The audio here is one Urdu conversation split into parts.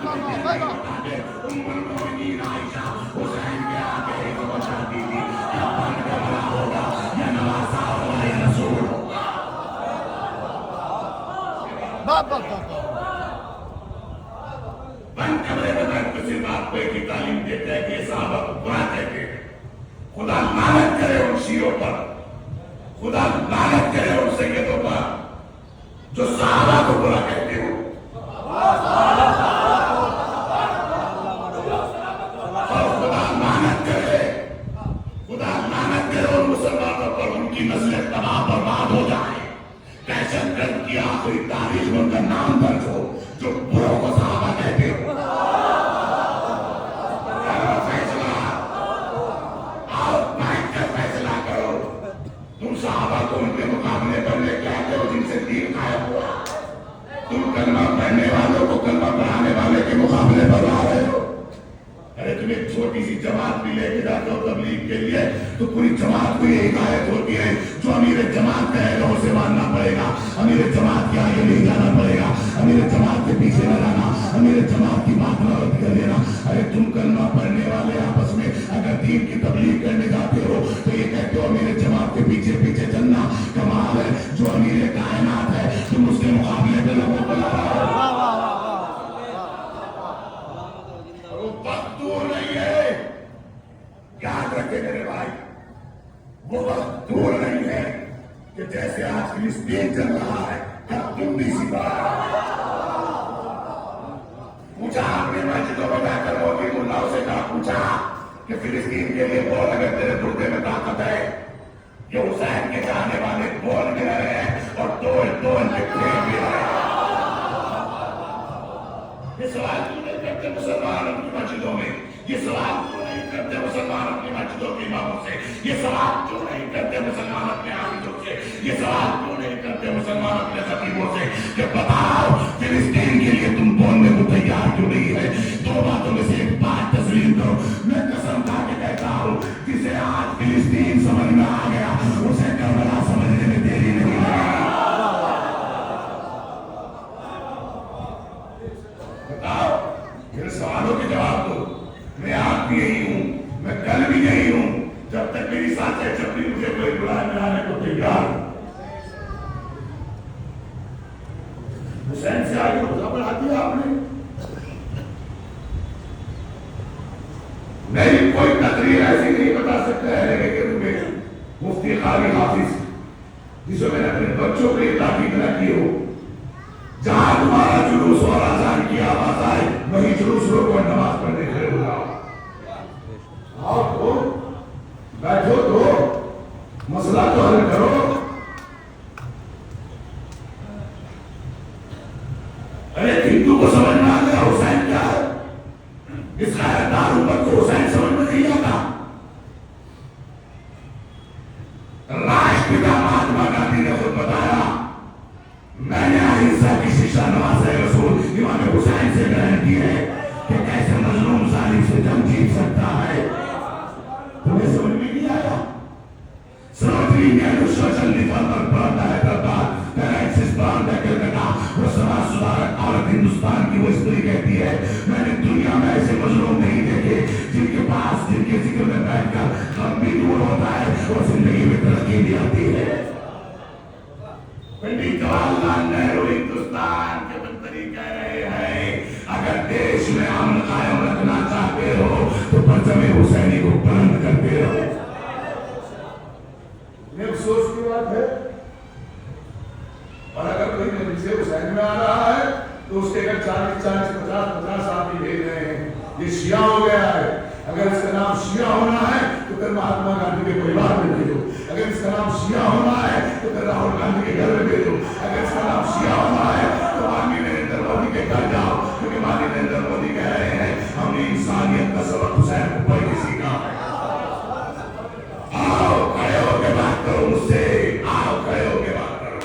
بند کمرے میں بیٹھ کے صرف آپ کو ایک ہی تعلیم دیتے ہیں کہ یہ صحابہ کو برا کہتے ہیں. خدا لعنت کرے ان شیعوں پر, خدا لعنت کرے ان سیدوں پر جو صحابہ کو برا کہتے ہو. اور خدا لعنت کرے ان مسلمانوں پر, ان کی نسلیں تباہ برباد ہو جائیں, دہشت گرد کی آخری تاریخ میں ان کا نام درج ہو جو بروں کو صحابہ کہتے ہو. تم صحابہ کو ان کے مقابلے پر لے کے آتے ہو جن سے دین غائب ہوا. تم کلمہ پڑھنے والوں کو کلمہ پڑھانے والے کے مقابلے پر لا رہے ہو. ارے تم ایک چھوٹی سی جماعت بھی لے کے جاتے ہو تبلیغ کے لیے تو پوری جماعت کو یہ ہدایت ہوتی ہے جو امیر جماعت کہے گا اسے ماننا پڑے گا, امیر جماعت کے آگے نہیں جانا پڑے گا, امیر جماعت کے پیچھے نہ جانا, امیر جماعت کی بات نہ رد کر دینا. ارے تم کلمہ پڑھنے والے آپس میں اگر دین کی تبلیغ کرنے جاتے ہو تو یہ کہتے ہو امیر جماعت کے پیچھے پیچھے چلنا. کمال ہے, جو امیر کائنات ہے تم اس کے مقابلے میں لوگوں کو لا رہے ہو. وقت دور نہیں ہے, یاد رکھے میرے بھائی, وہ وقت دور نہیں ہے کہ جیسے آج فلسطین چل رہا ہے اب تم بھی سپاہ. پوچھا آپ نے مسجدوں میں جا کر مودی ملاؤں سے کہا پوچھا کہ فلسطین کے لیے بول اگر تیرے گردے میں طاقت ہے, یہ حسین کے جانے والے بول بھی رہے ہیں اور توڑ کے پھینک بھی رہے ہیں. یہ سوال کیوں نہیں کرتے مسلمان اپنی مسجدوں میں, یہ سوال کیوں نہیں کرتے مسلمان اپنی مسجدوں کے اماموں سے, یہ سوال کیوں نہیں کرتے مسلمان اپنے حافظوں سے, یہ سوال کیوں نہیں کرتے مسلمان اپنے خطیبوں سے کہ بتاؤ فلسطین کے لیے تم بولنے کو تیار کیوں نہیں ہے. دو باتوں میں سے ایک بات تسلیم کرو, میں قسم کھا کے کہتا ہوں جسے آج فلسطین سمجھ میں آ گیا اسے کربلا سمجھنے میں دیری نہیں لگی. بتاؤ پھر سوالوں کے جواب دو. میں آج بھی یہی ہوں, میں کل بھی یہی ہوں, جب تک میری سانسیں چپی مجھے کوئی بلائے میں آنے کو تیار. حسین سے آگے روزہ بڑھا دیا آپ نے. میری کوئی تقریر ایسی نہیں بتا سکتا ہے کہ تمہیں مفتی قاری حافظ جسے میں نے اپنے بچوں کو یہ تاکید نہ کی ہو, جہاں تمہارا جلوس اور اذان کی آواز آئے وہی جلوس روکو, نماز پڑھنے کھڑے ہو جاؤ. آؤ تو بیٹھو تو مسئلہ تو حل کرو. ارے ہندو کو سمجھ میں آ گیا حسین کیا ہے, اس خیردار امت کو حسین سمجھ میں نہیں آتا. راشٹرپتا مہاتما گاندھی نے خود بتایا میں نے اہنسا کی شکشا نواز رسول امام حسین سے گرہن کی ہے کہ کیسے مظلوم ظالم سے جنگ جیت سکتا ہے. تمہیں سمجھ میں نہیں آیا. سروتری نے سوشل ریفارمر پڑھتا ہے دربار وہ سماج سدھارک عورت ہندوستان کی وہ استری کہتی ہے میں نے دنیا میں ایسے مظلوم نہیں دیکھے جن کے پاس جن کے ذکر میں بیٹھ کر غم بھی دور ہوتا ہے اور زندگی میں ترقی بھی آتی ہے. پنڈت جواہر لال نہرو ہندوستان کے منتری کہہ رہے ہیں اگر دیش میں امن قائم رکھنا چاہتے ہو تو پرچم حسینی کو بلند کرتے رہو. یہ افسوس کی بات ہے. اور اگر کوئی نبی سے حسین میں آ رہا ہے تو اس کے اگر 40-50 آدمی بھیج رہے ہیں, یہ شیعہ ہو گیا ہے. اگر اس کا نام شیعہ ہونا ہے تو پھر مہاتما گاندھی کے پریوار میں بھیجو. اگر اس کا نام شیعہ ہونا ہے تو پھر راہل گاندھی کے گھر میں بھیجو. اگر اس کا نام شیعہ ہونا ہے تو مانوی نریندر مودی کے گھر جاؤ, کیونکہ مانوی نریندر مودی کہہ رہے ہیں ہم نے انسانیت کا سبق حسین کو پڑھ کے سیکھا ہے. آؤ کھڑے ہو کے بات کرو مجھ سے, آؤ کھڑے ہو کے بات کرو.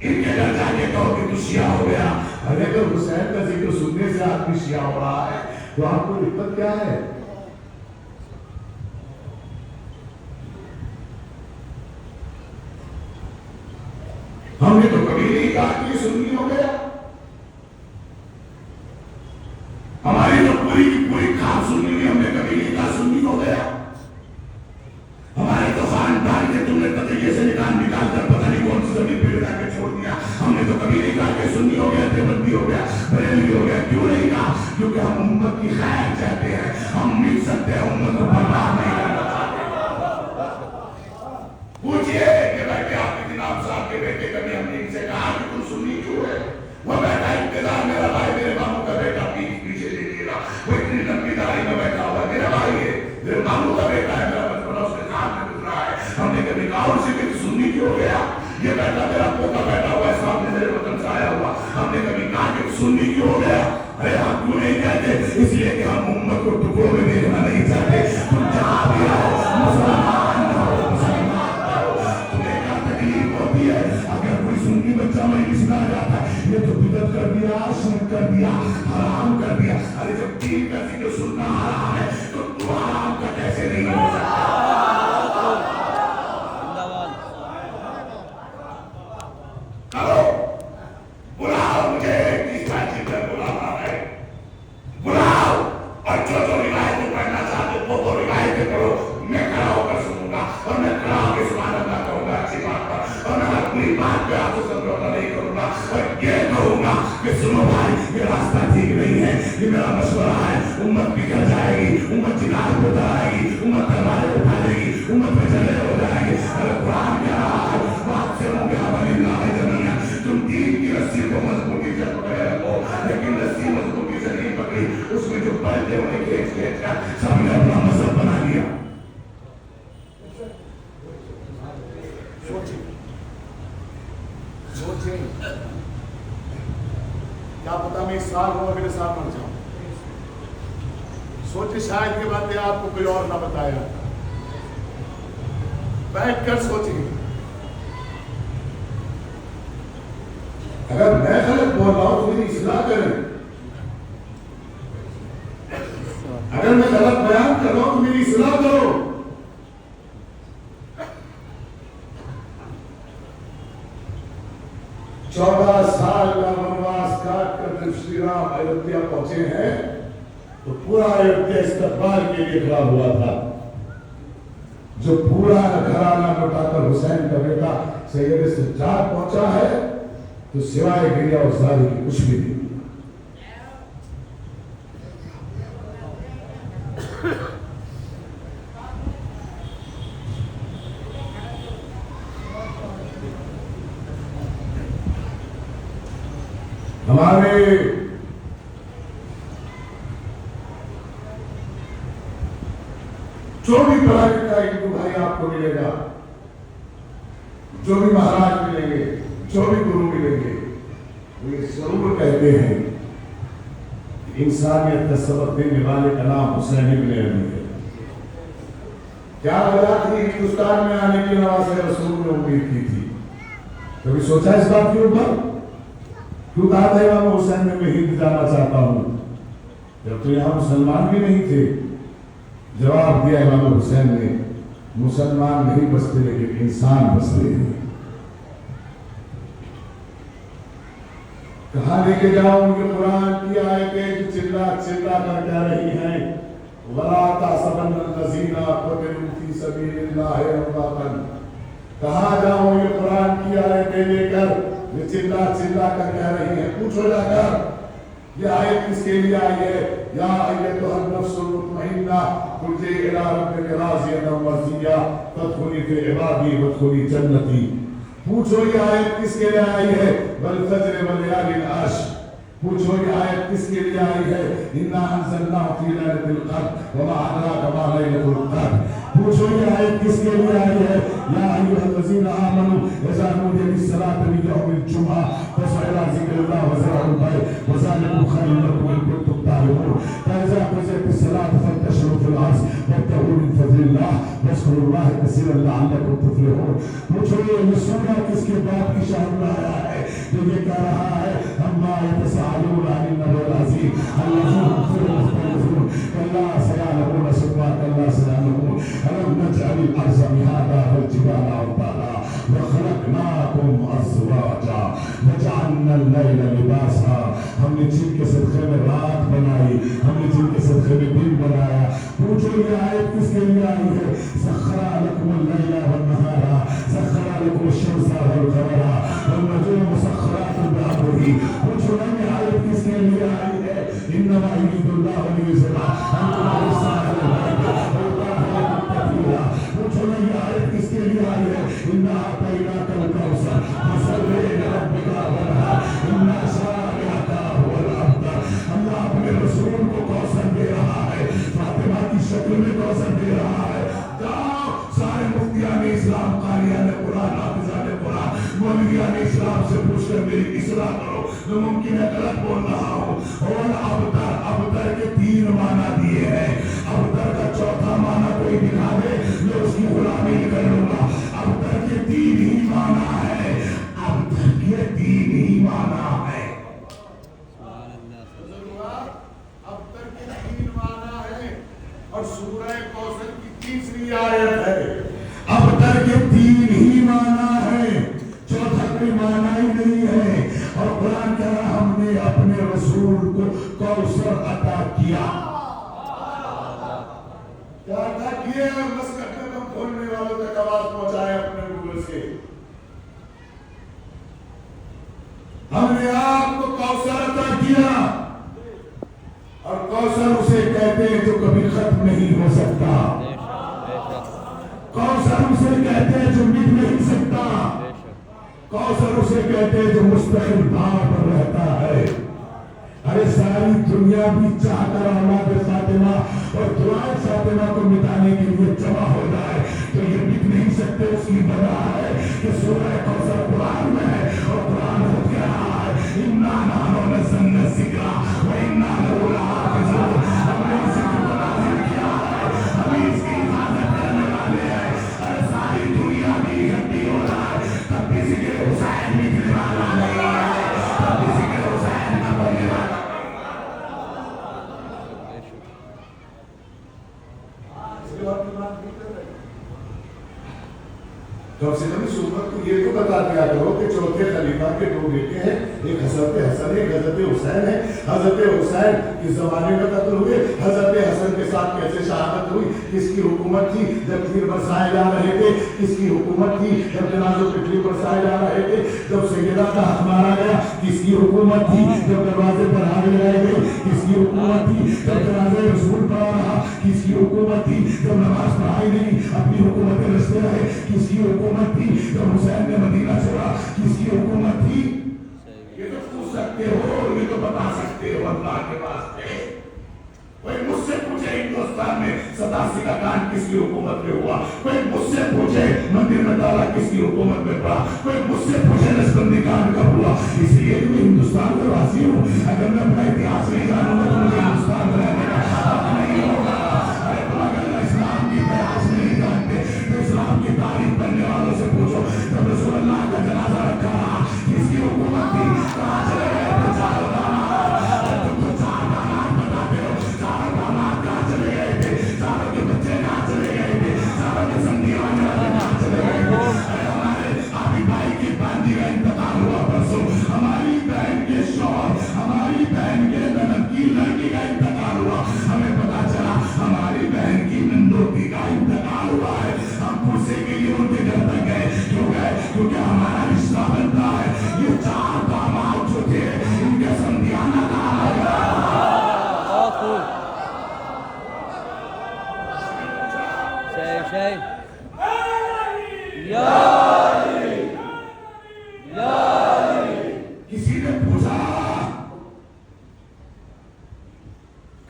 ان کے گھر جا کے کہو کہ تو شیعہ ہو گیا. ارے اگر حسین کا ذکر سننے سے آدمی شیعہ ہو رہا ہے تو آپ کو دقت کیا ہے؟ ہم نے تو کبھی نہیں کہا کہ یہ سنی ہو گیا. ہماری تو پوری کی پوری کھال سننی ہوئی، ہم نے کبھی نہیں کہا سنی ہو گیا. ہمارے تو خاندان کے تم نے تقیے سے نکال کر پتہ نہیں کون سی زمین پہ لگا کے چھوڑ دیا. ہم نے تو کبھی نہیں کہا کہ سنی ہو گیا، دیوبندی ہو گیا، بریلوی ہو گیا. کیوں نہیں کہا؟ کیونکہ ہم امت کی خیر چاہتے ہیں. ہم مل سکتے ہیں، امت کو برباد نہیں کرنا چاہتے. پوچھئے کہ بھائی آپ کے جناب صاحب کے بیٹے کبھی ہم نے ان سے کہا کہ تم سنی کیوں ہے؟ وہ بیٹھا انتظار میرا بھائی میرے ماموں کا بیٹا پیچھے لے لیے گا. وہ اتنی لمبی داڑھی میں بیٹھا ہوا ہے، میرا بھائی ہے، میرے ماموں کا بیٹا ہے، میرا بچپنا اس کے ساتھ میں گزرا ہے. ہم نے کبھی کہا ان سے کہ سنی کیوں ہو گیا؟ یہ بیٹا میرا پوتا بیٹا ہوا ہے سامنے میرے وطن سے آیا ہوا. ہم نے کبھی کہا کہ سنی کیوں ہو گیا؟ ارے ہم کیوں نہیں کہتے؟ اس لیے کہ ہم امت کو ٹکڑوں میں دیکھنا نہیں چاہتے. تم جہاں بھی رہو مسلمان نہ ہو، مسلمان نہ ہو. تمہیں کیا تکلیف ہوتی ہے اگر کوئی سنی بچہ مجلس میں آ جاتا ہے؟ یہ تو بدعت کر دیا، شرک کر دیا، حرام کر دیا. ارے جب دین کا ذکر سننا حرام ہے تو تو حرام کا کیسے نہیں ہو سکتا؟ کرو بلاؤ مجھے، کس کا ذکر بلانا ہے بلاؤ. اور جو روایتیں پڑھنا چاہتے ہو وہ روایتیں کرو. میں کھڑا ہو کر سنوں گا اور میں کھڑا ہو کے سبحان اللہ کہوں گا اچھی بات پر. اور میں ہر پوری بات پہ آپ کو سمجھوتا نہیں کروں گا اور یہ کہوں گا کہ سنو بھائی یہ راستہ ٹھیک نہیں ہے. یہ میرا مشورہ ہے. امت بگڑ جائے گی، امت جناب ہو جائے گی، امت تلواریں اٹھا لے گی، امت پہ چلے ہو جائے گی. اگر قرآن کہہ رہا ہے بات سے ہوں گے ہماری اللہ جميعا. تم دین کی رسی کو مضبوطی سے پکڑے رکھو، لیکن رسی مضبوطی سے نہیں پکڑی. اس میں جو پہلے انہیں کھینچ کر سب نے اپنا مذہب بنا لیا. سوچیں کیا پتا میں اس سال ہوں اگلے سال مر جاؤں. سوچے شاید یہ باتیں آپ کو کوئی اور نہ بتایا. بیٹھ کر سوچیں. اگر میں غلط بول رہا ہوں تو میری اصلاح کریں. اگر میں غلط بیان کر رہا ہوں تو میری اصلاح کرو. 14 سال کا ونواس کاٹ کر جب شری رام ایودھیا پہنچے ہیں تو پورا ایودھیا استقبال کے لیے کھڑا ہوا تھا. جو پورا گھرانہ لوٹا کر حسین کا بیٹا سید سجاد پہنچا ہے تو سوائے گریا اور زاری کی کچھ بھی نہیں. ہمارے جو بھی طرح کا ہندو بھائی آپ کو ملے گا، جو بھی مہاراج ملیں گے، جو بھی گرو ملیں گے، وہ یہ ضرور کہتے ہیں کہ انسانیت کا سبق دینے والے کا نام حسین ابن علی ہے. کیا وجہ تھی ہندوستان میں آنے کی نواز رسول نے امید کی تھی؟ کبھی سوچا اس بات کے اوپر؟ کیوں کہا تھا امام حسین نے میں ہند جانا چاہتا ہوں جب تو یہاں مسلمان بھی نہیں تھے؟ جواب دیا امام حسین نے مسلمان نہیں بستے لیکن انسان بستے ہیں. کہاں لے کے جاؤں کہ قرآن کی آیتیں جو چلا چلا کر کہہ رہی ہیں وَلَا تَحْسَبَنَّ الَّذِينَ قُتِلُوا فِي سَبِيلِ اللَّهِ أَمْوَاتًا. کہاں جاؤں یہ قرآن کی آیتیں لے کر یہ چلا چلا کر کہہ رہی ہیں؟ پوچھو جا کر یہ آیت کس کے لیے آئی ہے؟ یا ایتھا النفس المطمئنہ ارجعی الی ربک راضیۃ مرضیہ فادخلی فی عبادی وادخلی جنتی. پوچھو یہ آیت کس کے لیے آئی ہے؟ والفجر ولیال عشر. پوچھو یہ آیت کس کے لیے آئی ہے؟ انا انزلناہ فی لیلۃ القدر وما ادراک ما لیلۃ القدر. پوچھو یہ آیت کس کے لیے آئی ہے؟ یا ایھا الذین آمنوا اذا نودی للصلاۃ من یوم الجمعہ فاسعوا الی ذکر اللہ وذروا البیع وذلکم خیر لکم ان کنتم تعلمون. فاذا قضیت الصلاۃ فانتشروا فی الارض وابتغوا من فضل اللہ واذکروا اللہ کثیرا لعلکم تفلحون. پوچھو یہ سورہ کس کے بعد کی شان میں آیا ہے جو یہ کہہ رہا ہے اما يتساءلون عن النبأ العظيم الذي هم فيه مختلفون كلا سيعلمون ثم كلا سيعلمون ألم نجعل الأرض مهادا والجبال أوتادا وخلقناكم أزواجا وجعلنا الليل لباسا. ہم نے جن کے صدقے میں رات بنائی، یہ آیت کس کے لیے آئی ہے؟ سخر لکم اللیل والنہار سخر لکم الشمس والقمر والنجوم مسخرات بأمرہ. پوچھو نا یہ آیت کس کے لیے آئی ہے؟ انما یرید اللہ لیذھب عنکم الرجس پوچھو نا یہ آیت کس کے لیے آئی ہے؟ انا اعطیناک الکوثر فصلی لربک وانحر ان شانئک هو الابتر. اللہ اپنے رسول کو کوثر دے رہا ہے، فاطمہ کی شکل میں کوثر دے رہا ہے. جاؤ سارے مفتیان اسلام، قاریان قرآن، حافظان قرآن، مولویان اسلام سے پوچھ کر میری اصلاح کرو جو ممکن ہے غلط بول رہا ہوں. اور ابتر، ابتر کے 3 معنی دیے ہیں. ابتر کا چوتھا معنی کوئی دکھا دے میں اس کی غلامی کر لوں گا. ابتر کے 3 ہی معنی ہے، ابتر کے 3 ہی معنی ہے. ابتر کے 3 معنی ہے اور سورہ کوثر کی تیسری آیت ہے. ابتر کے 3 ہی معنی ہے، چوتھا کوئی معنی ہی نہیں ہے. اور قرآن کہہ رہا ہم نے اپنے رسول کو کوثر عطا کیا. کیا عطا کیے؟ اور مسکت میں ہم کھولنے والوں تک آواز پہنچائے اپنے گوگل سے. ہم نے آپ کو کوثر عطا کیا، اور کوثر اسے کہتے ہیں جو کبھی ختم نہیں ہو سکتا. کوثر اسے کہتے ہیں جو مٹ نہیں سکتا. کوثر اسے کہتے ہیں جو مستقل بھاؤ پر رہتا ہے. ارے ساری دنیا بھی چاہ کر اولاد فاطمہ اور دعائے فاطمہ کو مٹانے کے لیے جمع ہو جائے تو یہ مٹ نہیں سکتے. اس کی وجہ ہے کہ سورہ کوثر قرآن میں ہے اور قرآن خود کہہ رہا ہے انا نحن نزلنا الذکر وانا لہ لحافظون. ہم نے اس ذکر کو نازل کیا ہے، ہم اس کی حفاظت کرنے والے ہیں. ارے ساری دنیا بھی اکٹھی ہو رہا ہے تب بھی ذکر حسین نکلنے والا نہیں ہے، تب بھی ذکر حسین کا بننے والا. کم سے کم اس امت کو یہ تو بتا دیا کرو کہ چوتھے خلیفہ کے 2 بیٹے ہیں، ایک حضرت حسن ہے، ایک حضرت حسین ہے. حضرت حسین کس زمانے میں قتل ہوئے؟ حضرت حسن کے ساتھ کیسے شہادت ہوئی؟ کس کی حکومت تھی جب تیر برسائے جا رہے تھے؟ کس کی حکومت تھی جب جنازوں پہ تیر برسائے جا رہے تھے؟ جب سیدہ کا ہاتھ مارا گیا کس کی حکومت تھی؟ جب دروازے پر آگ لگائے گئے کس کی حکومت تھی؟ جب جنازہ رسول پڑا رہا کس کی حکومت تھی؟ جب نماز پڑھائی نہیں اپنی حکومت رستے رہے کس کی حکومت تھی؟ جب حسین نے مدینہ چھوڑا کس کی حکومت تھی؟ یہ تو پوچھ سکتے ہو، یہ تو بتا سکتے ہو اللہ کے واسطے. کوئی مجھ سے پوچھے ہندوستان میں 87 کا کانڈ کس کی حکومت میں ہوا؟ کوئی مجھ سے پوچھے مندر میں تالا کس کی حکومت میں پڑا؟ کوئی مجھ سے پوچھے نسبندی کانڈ کب ہوا؟ اس لیے میں ہندوستان میں واسی ہوں. اگر میں اپنا اتہاس نہیں جانوں گا تو مجھے ہندوستان میں رہنے کا حق نہیں ہوگا. اگر اسلام کی اتہاس نہیں جانتے تو اسلام کی تاریخ پڑھنے والوں سے پوچھو. جب رسول اللہ کا جنازہ رکھا رہا کس کی حکومت تھی؟ کہاں چلے گئے تھے 4 داماد؟ تم تو 4 داماد بتاتے ہو. 4 داماد کہاں چلے گئے تھے؟ 4 کے بچے کہاں چلے گئے تھے؟ 4 کے سنگی آنے والے کہاں چلے گئے تھے؟ ہمارے آبی بھائی کی باندھی کا انتقال ہوا پرسوں. ہماری بہن کے شوہر، ہماری بہن کے نند کی لڑکی کا انتقال ہوا. ہمیں پتا چلا ہماری بہن کی نندوتی کا انتقال ہوا ہے. ہم پوچھے کے لیے ان کے گھر تک گئے. کیوں گئے؟ کیونکہ ہمارا رشتہ بنتا ہے. یہ 4 داماد جو تھے ان کے سندھیانہ کہا گیا. کسی نے پوچھا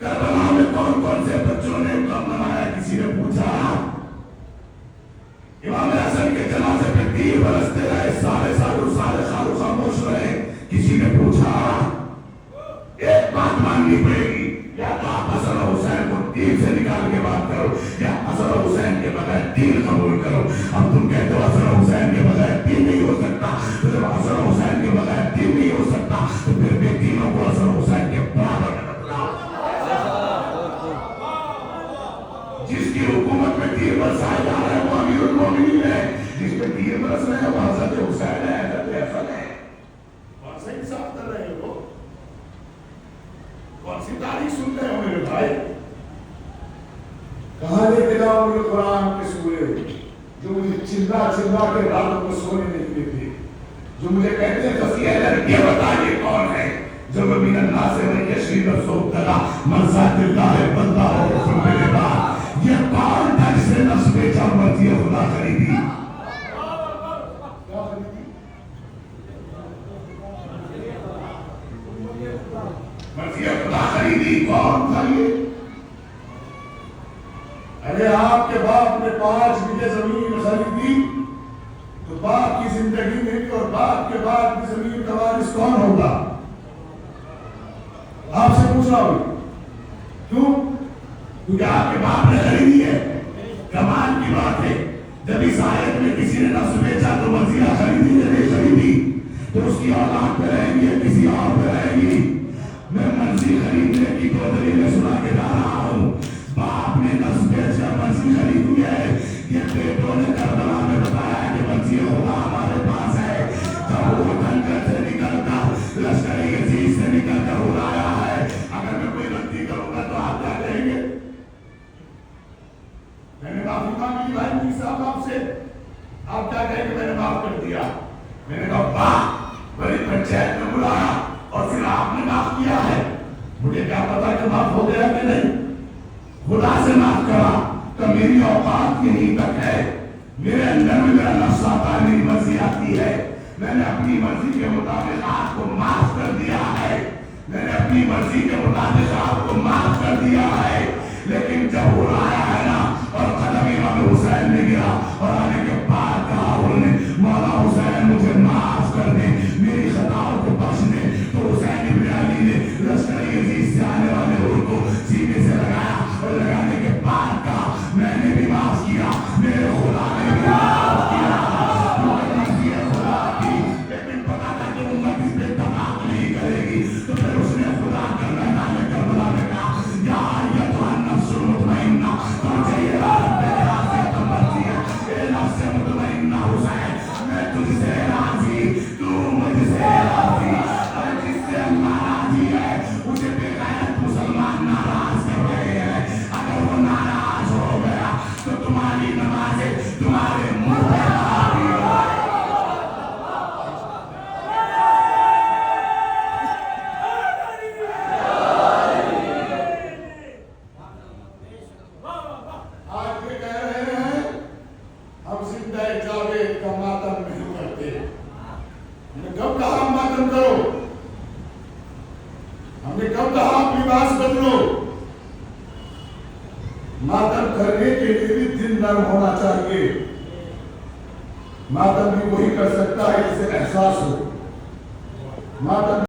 کربلا میں کون کون سے بچوں نے کب منایا؟ کسی نے پوچھا امام حسن کے جنازے پہ 3 برستے رہے سارے خارو خاموش رہے. کسی نے پوچھا؟ ایک بات ماننی پڑے گی، یا تو آپ حسن اور حسین کو دین سے نکال کے بات کرو یا حسن اور حسین کے بغیر دین قبول کرو. اب تم کہتے ہو حسن اور حسین کے بغیر دین نہیں ہو سکتا، تو جب حسن اور حسین کے بغیر دین نہیں ہو سکتا تو پھر بھی تینوں کو حسن اور حسین کے برابر میں بتلاؤ. جس کی حکومت میں تیر برسائے جا رہے ہیں وہ امیر المومنین ہے، جس پہ تیر برس رہے ہیں وہ حضرت حسین ہے، حضرت حسن ہے. کون سا انصاف کر رہے ہو؟ کون سی تاریخ سن رہے ہو میرے بھائی؟ کہاں لے کے جاؤ مجھے قرآن کے سورے جو مجھے چلا چلا کے راتوں کو سونے نہیں دیتے، جو مجھے کہتے ہیں فصیح لڑکیاں بتائیے کون ہے جو من الناس من یشری نفسہ ابتلا مرضات اللہ بندہ اور رسول کے بعد یہ کون تھا جس نے نفس بیچا مرضی خدا خریدی؟ مرضی خدا خریدی کون تھا یہ؟ ارے آپ کے باپ نے 5 بیگھے زمین خریدی تو باپ کی زندگی میں اور باپ کے بعد کی زمین کا وارث کون ہوگا؟ آپ سے پوچھ رہا ہوں، کیوں؟ کیونکہ آپ کے باپ نے خریدی ہے۔ کمال کی بات ہے، جب اس آیت میں کسی نے نفس بیچا تو مرضیہ خریدی یا نہیں خریدی تو اس کی اولاد پہ رہے گی یا کسی اور پہ رہے گی؟ میں مرضی خریدنے کی 2 دلیلیں سنا کے جا رہا ہوں۔ باپ نے نفس بیچا، مرضی خریدی ہے، یہ بیٹوں نے کربلا میں بتایا کہ مرضی خدا ہمارے پاس ہے۔ جب وہ کنکر سے نکل کر لشکر یزید سے نکل کر اڑایا ہے، اگر میں کوئی غلطی کروں گا تو آپ کیا کہیں گے؟ میں نے معافی مانگی بھائی میر صاحب آپ سے، آپ کیا کہیں گے میں نے معاف کر دیا؟ میں نے کہا باپ بڑی پنچایت میں بلایا اور پھر آپ نے معاف کیا ہے، مجھے کیا پتا کہ معاف ہو گیا کہ نہیں؟ خدا سے معاف کرا تو میری اوقات یہیں تک ہے، میرے اندر میں میرا نفس آتا ہے، میری مرضی آتی ہے، میں نے اپنی مرضی کے مطابق آپ کو معاف کر دیا ہے، میں نے اپنی مرضی کے مطابق آپ کو معاف کر دیا ہے، لیکن جب وہ آیا ہے نا اور قدم امام حسین نے گرا اور آنے کے بعد کہا انہوں نے مولا حسین مجھے معاف کر دے، میری خطاؤں کو بخش دے، تو حسین ابن علی نے لشکر یزید سے آنے والے ان کو سینے سے لگایا اور لگانے کے بعد کہا میں نے بھی معاف کیا، میرے خدا نے بھی معاف کیا۔ لیکن پتا تھا کہ امت اس پہ اتفاق نہیں کرے گی، تو پھر اس نے خدا کر میدان کربلا میں کہا یا ایتھا النفس المطمئنہ، تجھے یہ رات پہ راضی تو مرضی ہے، اے نفس مطمئنہ حسین میں تجھ سے راضی، تو مجھ سے راضی، اور جس سے اللہ راضی ہے اسے بے غیرت مسلمان ناراض کر رہے ہیں، اگر وہ ناراض ہو گیا تو تمہاری نمازیں تمہارے منہ پہ حاوی ہو۔ ماتم کرنے کے لیے بھی دل نرم ہونا چاہیے، ماتم بھی وہی کر سکتا ہے جسے احساس ہو، ماتم